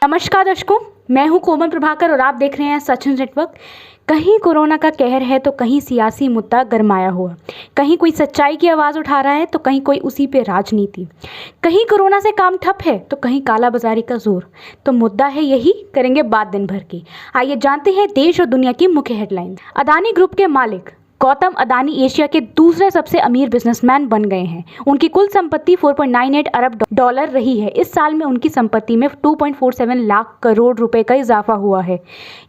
नमस्कार दर्शकों, मैं हूं कोमल प्रभाकर और आप देख रहे हैं सच न्यूज़ नेटवर्क। कहीं कोरोना का कहर है तो कहीं सियासी मुद्दा गरमाया हुआ, कहीं कोई सच्चाई की आवाज़ उठा रहा है तो कहीं कोई उसी पे राजनीति। कहीं कोरोना से काम ठप है तो कहीं कालाबाजारी का जोर। तो मुद्दा है यही, करेंगे बात दिन भर की। आइए जानते हैं देश और दुनिया की मुख्य हेडलाइंस। अदानी ग्रुप के मालिक गौतम अदानी एशिया के दूसरे सबसे अमीर बिजनेसमैन बन गए हैं। उनकी कुल संपत्ति 4.98 अरब डॉलर रही है। इस साल में उनकी संपत्ति में 2.47 लाख करोड़ रुपए का इजाफा हुआ है,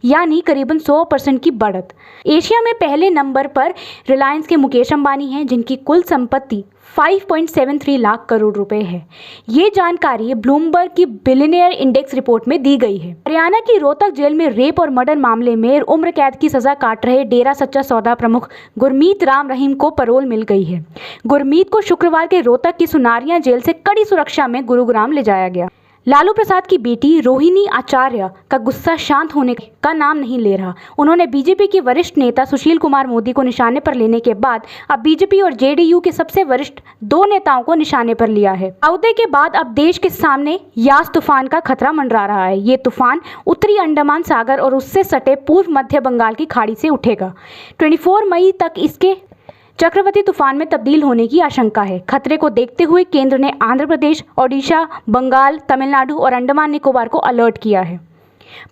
यानी करीबन 100% की बढ़त। एशिया में पहले नंबर पर रिलायंस के मुकेश अंबानी हैं, जिनकी कुल संपत्ति 5.73 लाख करोड़ रुपए है। ये जानकारी ब्लूमबर्ग की बिलियनियर इंडेक्स रिपोर्ट में दी गई है। हरियाणा की रोहतक जेल में रेप और मर्डर मामले में उम्र कैद की सजा काट रहे डेरा सच्चा सौदा प्रमुख गुरमीत राम रहीम को पैरोल मिल गई है। गुरमीत को शुक्रवार के रोहतक की सुनारिया जेल से कड़ी सुरक्षा में गुरुग्राम ले जाया गया। लालू प्रसाद की बेटी रोहिणी आचार्य का गुस्सा शांत होने का नाम नहीं ले रहा। उन्होंने बीजेपी के वरिष्ठ नेता सुशील कुमार मोदी को निशाने पर लेने के बाद अब बीजेपी और जेडीयू के सबसे वरिष्ठ दो नेताओं को निशाने पर लिया है। सौदे के बाद अब देश के सामने यास तूफान का खतरा मंडरा रहा है। ये तूफान उत्तरी अंडमान सागर और उससे सटे पूर्व मध्य बंगाल की खाड़ी से उठेगा। 24 मई तक इसके चक्रवाती तूफान में तब्दील होने की आशंका है। खतरे को देखते हुए केंद्र ने आंध्र प्रदेश, ओडिशा, बंगाल, तमिलनाडु और अंडमान निकोबार को अलर्ट किया है।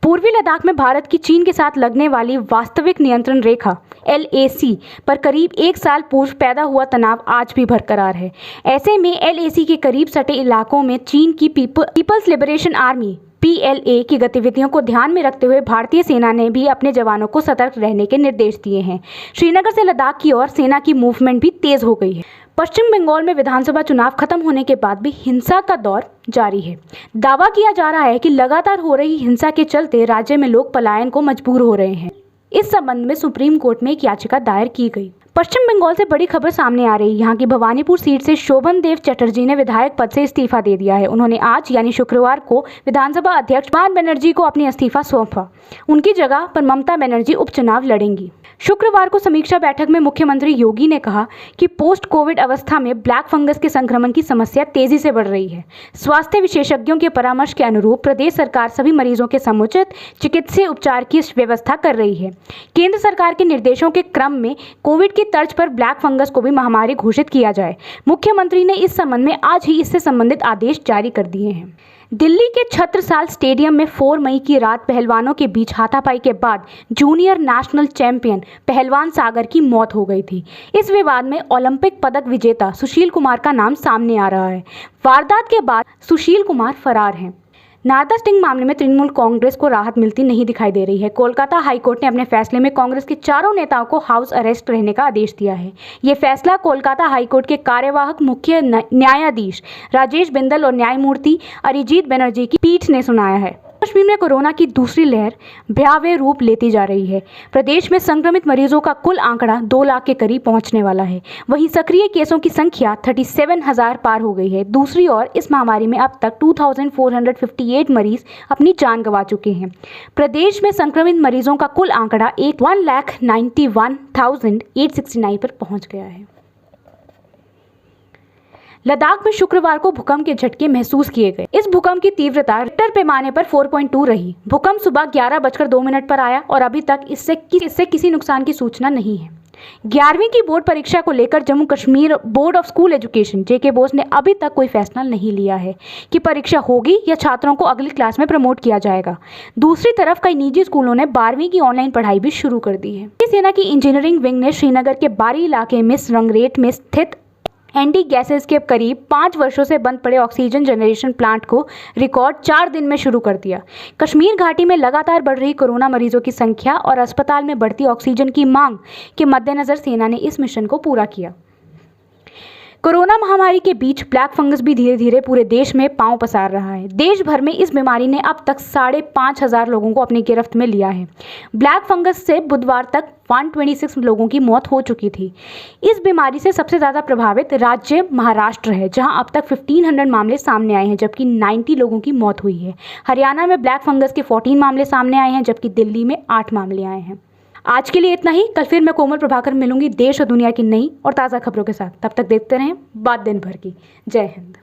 पूर्वी लद्दाख में भारत की चीन के साथ लगने वाली वास्तविक नियंत्रण रेखा LAC पर करीब एक साल पूर्व पैदा हुआ तनाव आज भी बरकरार है। ऐसे में LAC के करीब सटे इलाकों में चीन की पीपल्स लिबरेशन आर्मी PLA की गतिविधियों को ध्यान में रखते हुए भारतीय सेना ने भी अपने जवानों को सतर्क रहने के निर्देश दिए हैं। श्रीनगर से लद्दाख की ओर सेना की मूवमेंट भी तेज हो गई है। पश्चिम बंगाल में विधानसभा चुनाव खत्म होने के बाद भी हिंसा का दौर जारी है। दावा किया जा रहा है कि लगातार हो रही हिंसा के चलते राज्य में लोग पलायन को मजबूर हो रहे हैं। इस संबंध में सुप्रीम कोर्ट में एक याचिका दायर की गई। पश्चिम बंगाल से बड़ी खबर सामने आ रही है। यहाँ की भवानीपुर सीट से शोभन देव चटर्जी ने विधायक पद से इस्तीफा दे दिया है। उन्होंने आज यानी शुक्रवार को विधानसभा अध्यक्ष ममता बनर्जी को अपनी इस्तीफा सौंपा। उनकी जगह पर ममता बनर्जी उपचुनाव लड़ेंगी। शुक्रवार को समीक्षा बैठक में मुख्यमंत्री योगी ने कहा कि पोस्ट कोविड अवस्था में ब्लैक फंगस के संक्रमण की समस्या तेजी से बढ़ रही है। स्वास्थ्य विशेषज्ञों के परामर्श के अनुरूप प्रदेश सरकार सभी मरीजों के समुचित चिकित्सीय उपचार की व्यवस्था कर रही है। केंद्र सरकार के निर्देशों के क्रम में कोविड की तर्ज पर ब्लैक फंगस को भी महामारी घोषित किया जाए। मुख्यमंत्री ने इस संबंध में आज ही इससे संबंधित आदेश जारी कर दिए हैं। दिल्ली के छत्रसाल स्टेडियम में 4 मई की रात पहलवानों के बीच हाथापाई के बाद जूनियर नेशनल चैंपियन पहलवान सागर की मौत हो गई थी। इस विवाद में ओलंपिक पदक विजेता सुशील कुमार का नाम सामने आ रहा है। वारदात के बाद सुशील कुमार फरार हैं। नारदा स्टिंग मामले में तृणमूल कांग्रेस को राहत मिलती नहीं दिखाई दे रही है। कोलकाता हाईकोर्ट ने अपने फैसले में कांग्रेस के चारों नेताओं को हाउस अरेस्ट रहने का आदेश दिया है। ये फैसला कोलकाता हाईकोर्ट के कार्यवाहक मुख्य न्यायाधीश राजेश बिंदल और न्यायमूर्ति अरिजीत बनर्जी की पीठ ने सुनाया है। कश्मीर में कोरोना की दूसरी लहर भयावह रूप लेती जा रही है। प्रदेश में संक्रमित मरीजों का कुल आंकड़ा 2 लाख के करीब पहुंचने वाला है। वहीं सक्रिय केसों की संख्या 37,000 पार हो गई है। दूसरी ओर इस महामारी में अब तक 2,458 मरीज अपनी जान गंवा चुके हैं। प्रदेश में संक्रमित मरीजों का कुल आंकड़ा 1,91,869 पर पहुंच गया है। लद्दाख में शुक्रवार को भूकंप के झटके महसूस किए गए। इस भूकंप की तीव्रता रिक्टर पैमाने पर 4.2 रही। भूकंप सुबह 11:02 पर आया और अभी तक इससे किसी नुकसान की सूचना नहीं है। 11वीं की बोर्ड परीक्षा को लेकर Jammu Kashmir board of school education JK board ने अभी तक कोई फैसला नहीं लिया है कि परीक्षा होगी या छात्रों को अगली क्लास में प्रमोट किया जाएगा। दूसरी तरफ कई निजी स्कूलों ने 12वीं की ऑनलाइन पढ़ाई भी शुरू कर दी है। सेना की इंजीनियरिंग विंग ने श्रीनगर के बारी इलाके में रंगरेट में स्थित एनडी गैसेस के करीब 5 वर्षों से बंद पड़े ऑक्सीजन जनरेशन प्लांट को रिकॉर्ड 4 दिन में शुरू कर दिया। कश्मीर घाटी में लगातार बढ़ रही कोरोना मरीजों की संख्या और अस्पताल में बढ़ती ऑक्सीजन की मांग के मद्देनजर सेना ने इस मिशन को पूरा किया। कोरोना महामारी के बीच ब्लैक फंगस भी धीरे धीरे पूरे देश में पांव पसार रहा है। देश भर में इस बीमारी ने अब तक 5,500 लोगों को अपनी गिरफ्त में लिया है। ब्लैक फंगस से बुधवार तक 126 लोगों की मौत हो चुकी थी। इस बीमारी से सबसे ज़्यादा प्रभावित राज्य महाराष्ट्र है, जहां अब तक 1500 मामले सामने आए हैं, जबकि 90 लोगों की मौत हुई है। हरियाणा में ब्लैक फंगस के 14 मामले सामने आए हैं, जबकि दिल्ली में 8 मामले आए हैं। आज के लिए इतना ही। कल फिर मैं कोमल प्रभाकर मिलूंगी देश और दुनिया की नई और ताज़ा खबरों के साथ। तब तक देखते रहें बात दिन भर की। जय हिंद।